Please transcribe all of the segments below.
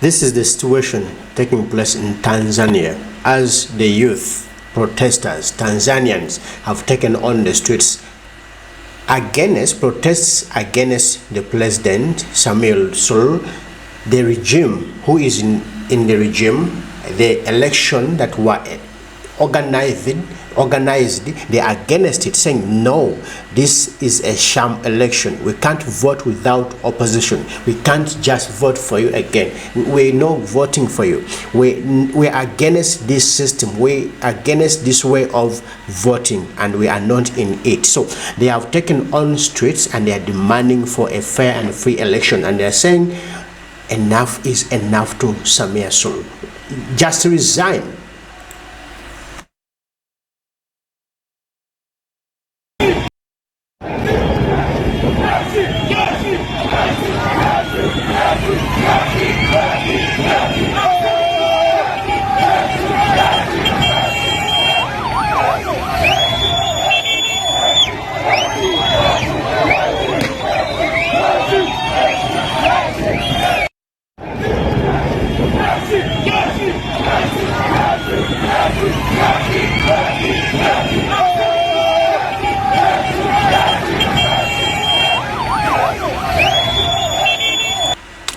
This is the situation taking place in Tanzania as the youth protesters, Tanzanians, have taken on the streets protests against the president Samia Suluhu, the regime who is in the regime, the election that were organized, they are against it, saying no, this is a sham election. We can't vote without opposition. We can't just vote for you again. We're not voting for you. We're against this system. We're against this way of voting, and we are not in it. So they have taken on streets and they are demanding for a fair and free election, and they're saying enough is enough to Samia Suluhu. Just resign.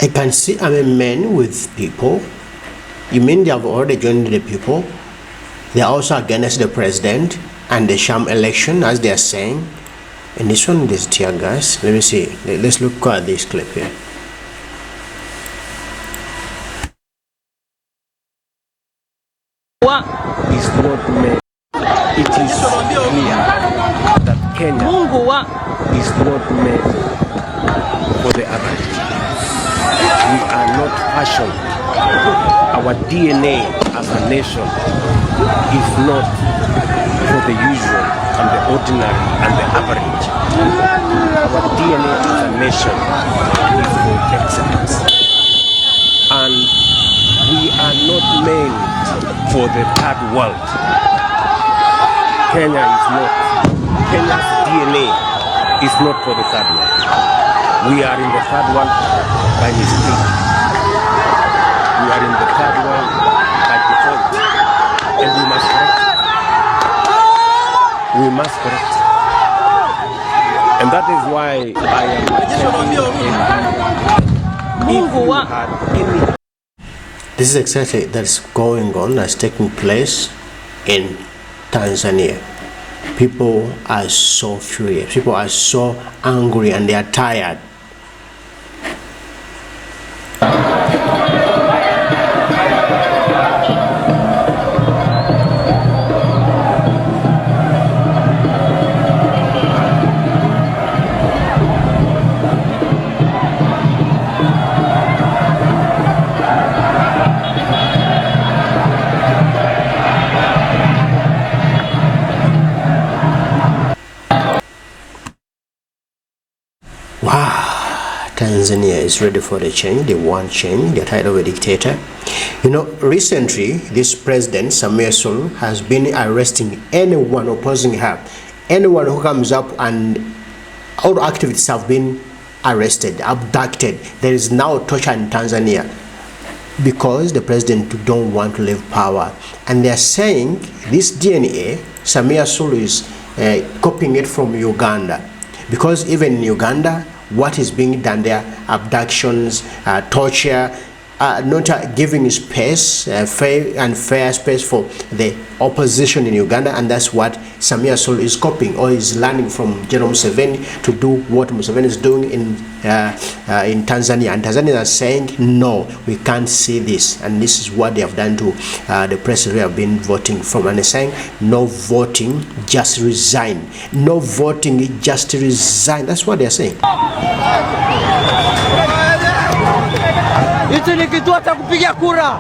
I can see I'm a man with people. You mean they have already joined the people? They are also against the president and the sham election, as they are saying. And this one is tear gas. Let me see. Let's look at this clip here. What is not made? It is clear that Kenya is not made for the average. We are not fashioned. Our DNA as a nation is not for the usual and the ordinary and the average. Our DNA as a nation is for excellence. And we are not meant for the third world. Kenya is not. Kenya's DNA is not for the third world. We are in the third world by mistake. We are in the third world by default. And we must correct it. We must correct it. And that is why I am telling This is exactly that's going on, that's taking place in Tanzania. People are so furious. People are so angry and they are tired. Tanzania is ready for the change. They want change. They're tired of a dictator. You know, recently, this president, Samia Suluhu, has been arresting anyone opposing her. Anyone who comes up, and all activists have been arrested, abducted. There is now torture in Tanzania because the president don't want to leave power. And they're saying this DNA, Samia Suluhu is copying it from Uganda. Because even in Uganda, what is being done there, abductions, torture, not giving space, fair space for the opposition in Uganda, and that's what Samia Suluhu is copying or is learning from General Museveni to do what Museveni is doing in Tanzania. And Tanzania is saying, no, we can't see this. And this is what they have done to the president we have been voting from. And they're saying, no voting, just resign. No voting, just resign. That's what they're saying. Hichi ni kituo cha kupiga kura.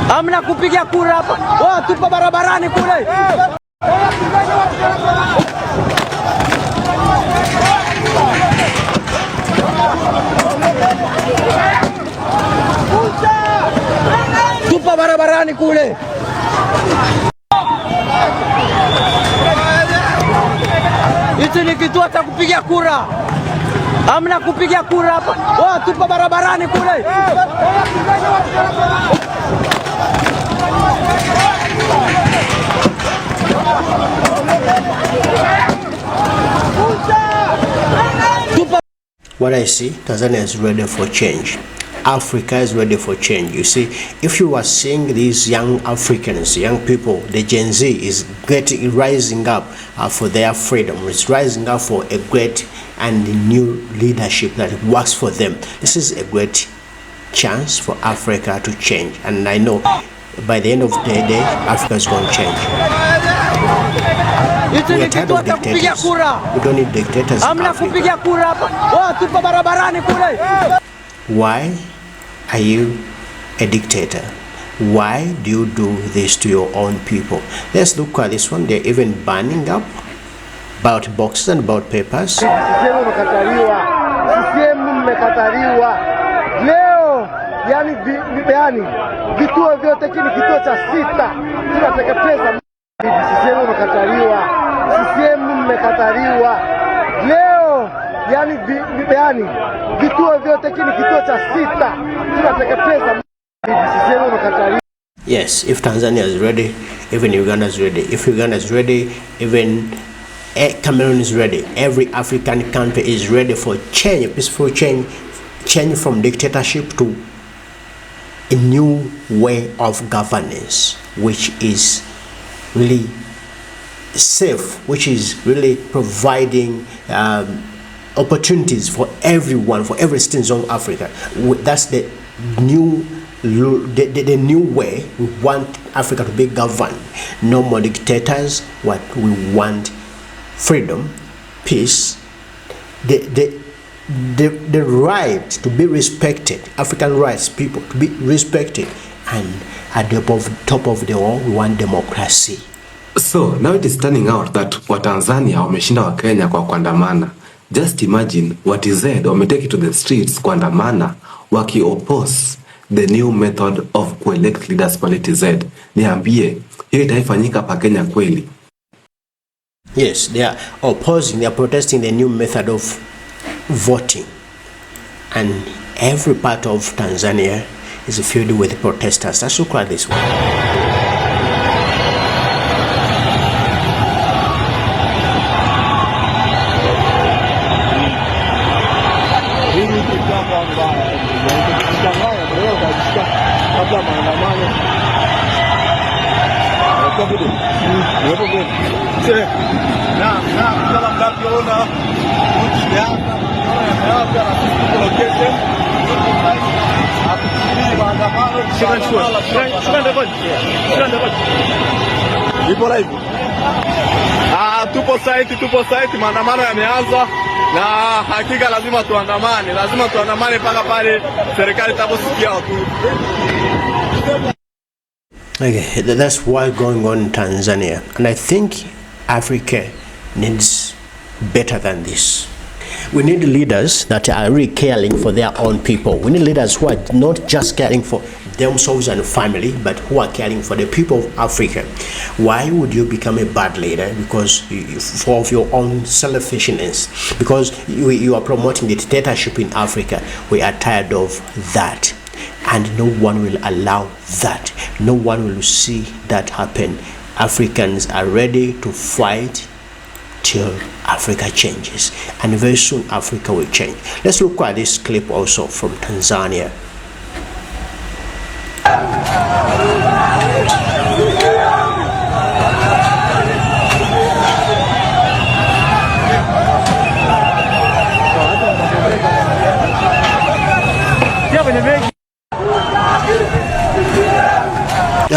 Hamna kupiga kura hapa. Wao tupo barabarani kule. Tupo barabarani kule. Hichi ni kituo cha kupiga kura. Hamna kupiga kura hapa. Tupo barabarani kule. What I see, Tanzania is ready for change. Africa is ready for change. You see, if you are seeing these young Africans, young people, the Gen Z is rising up for their freedom. It's rising up for a great and new leadership that works for them. This is a great chance for Africa to change. And I know by the end of the day, Africa is going to change. We are tired of dictators. We don't need dictators in Africa. Why are you a dictator? Why do you do this to your own people? Let's look at this one. They're even banning up ballot boxes and ballot papers. Leo yani vituo vyote kini kituo cha 6 tunateketeza. CCM mmekataliwa. CCM mmekataliwa. Leo yani vituo vyote kini kituo cha 6 tunateketeza. CCM mmekataliwa. Yes, if Tanzania is ready, even Uganda is ready. If Uganda is ready, even Cameroon is ready. Every African country is ready for change, a peaceful change from dictatorship to a new way of governance, which is really safe, which is really providing opportunities for everyone, for every citizen of Africa. That's the new way we want Africa to be governed. No more dictators. What we want: freedom, peace, the right to be respected, African rights, people to be respected, and at the top of the all, we want democracy. So now it is turning out that Watanzania wameshinda wa Kenya kwa kuandamana. Just imagine what is said wametake to the streets kuandamana waki-oppose the new method of co-elect leaders pale TZ. Niambie, hiyo itaifanyika pa Kenya kweli? Yes, they are opposing, they are protesting the new method of voting, and every part of Tanzania is filled with protesters. Let's look at this one. Tupo site, maandamano yameanza na hakika lazima tuandamane mpaka pale serikali itaposikia watu. Okay, that's what's going on in Tanzania, and I think Africa needs better than this. We need leaders that are really caring for their own people. We need leaders who are not just caring for themselves and family, but who are caring for the people of Africa. Why would you become a bad leader? Because of your own selfishness. Because you are promoting the dictatorship in Africa. We are tired of that. And no one will allow that. No one will see that happen. Africans are ready to fight till Africa changes, and very soon Africa will change. Let's look at this clip also from Tanzania.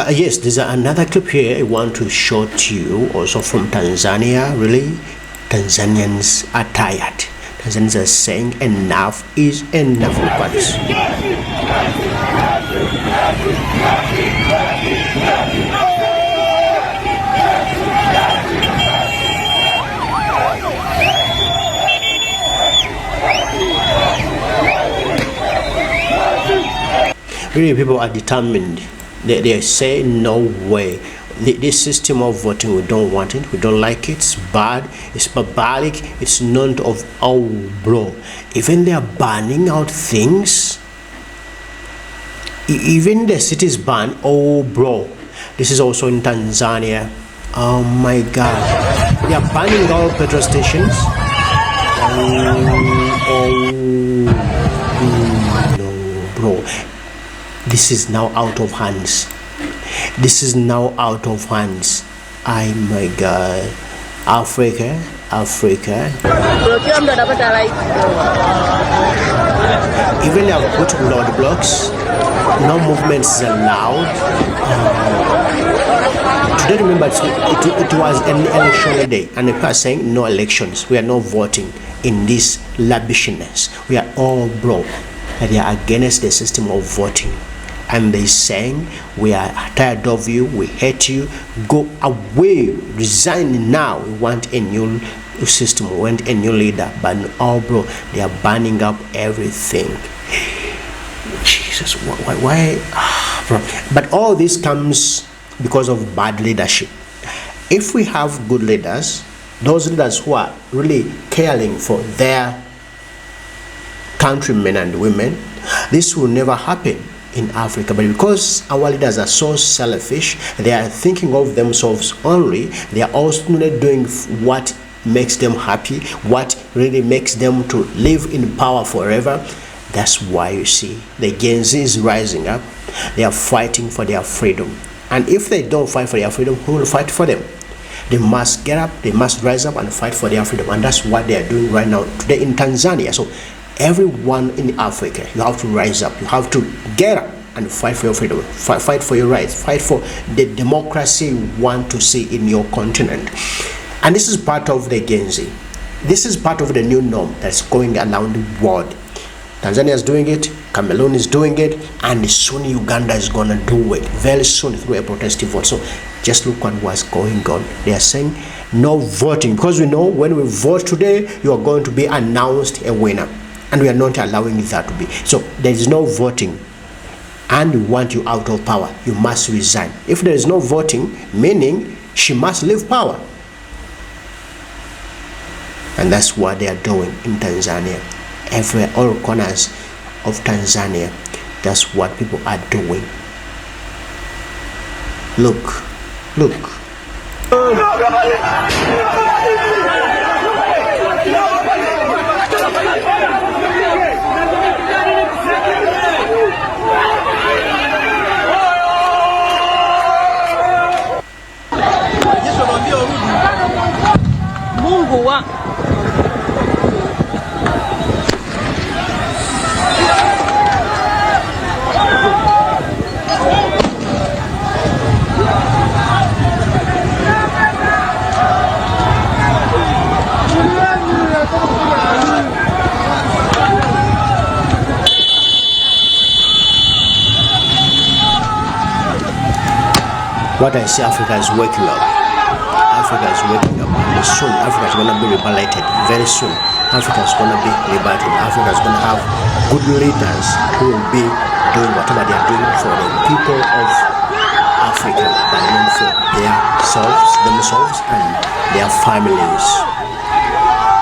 Yes, there's another clip here I want to show to you, also from Tanzania. Really, Tanzanians are tired. Tanzanians are saying enough is enough. Look at this. Really, people are determined. They say no way. this system of voting, we don't want it, we don't like it, it's bad, it's barbaric, it's none of our bro. Even they are banning out things, even the cities ban. Oh bro, this is also in Tanzania. Oh my god, they are banning all petrol stations. No bro, this is now out of hands. This is now out of hands. Oh my god. Africa. Even I've put roadblocks. No movements is allowed. Today, remember, it was an election day, and people are saying no elections. We are not voting in this lavishness. We are all broke. They are against the system of voting. And they saying, we are tired of you, we hate you, go away, resign now. We want a new system, we want a new leader. But oh bro, they are banning up everything. Jesus, why? Bro. But all this comes because of bad leadership. If we have good leaders, those leaders who are really caring for their countrymen and women, this will never happen in Africa. But because our leaders are so selfish, they are thinking of themselves only, they are also not doing what makes them happy, what really makes them to live in power forever. That's why you see the Gen Z is rising up. They are fighting for their freedom. And if they don't fight for their freedom, who will fight for them? They must get up, they must rise up and fight for their freedom. And that's what they are doing right now today in Tanzania. So everyone in Africa, you have to rise up, you have to get up and fight for your freedom, fight for your rights, fight for the democracy you want to see in your continent. And this is part of the Gen Z. This is part of the new norm that's going around the world. Tanzania is doing it, Cameroon is doing it, and soon Uganda is going to do it very soon through a protesting vote. So just look at what's going on. They are saying no voting, because we know when we vote today, you are going to be announced a winner, and we are not allowing that to be. So there is no voting, and we want you out of power. You must resign. If there is no voting, meaning she must leave power. And that's what they are doing in Tanzania. Everywhere, all corners of Tanzania, that's what people are doing. Look. Mungu wa What I see, Africa is waking up. Africa is waking up. And soon Africa is going to be liberated. Very soon Africa is going to be liberated. Africa is going to have good leaders who will be doing whatever they are doing for the people of Africa, but not for themselves and their families.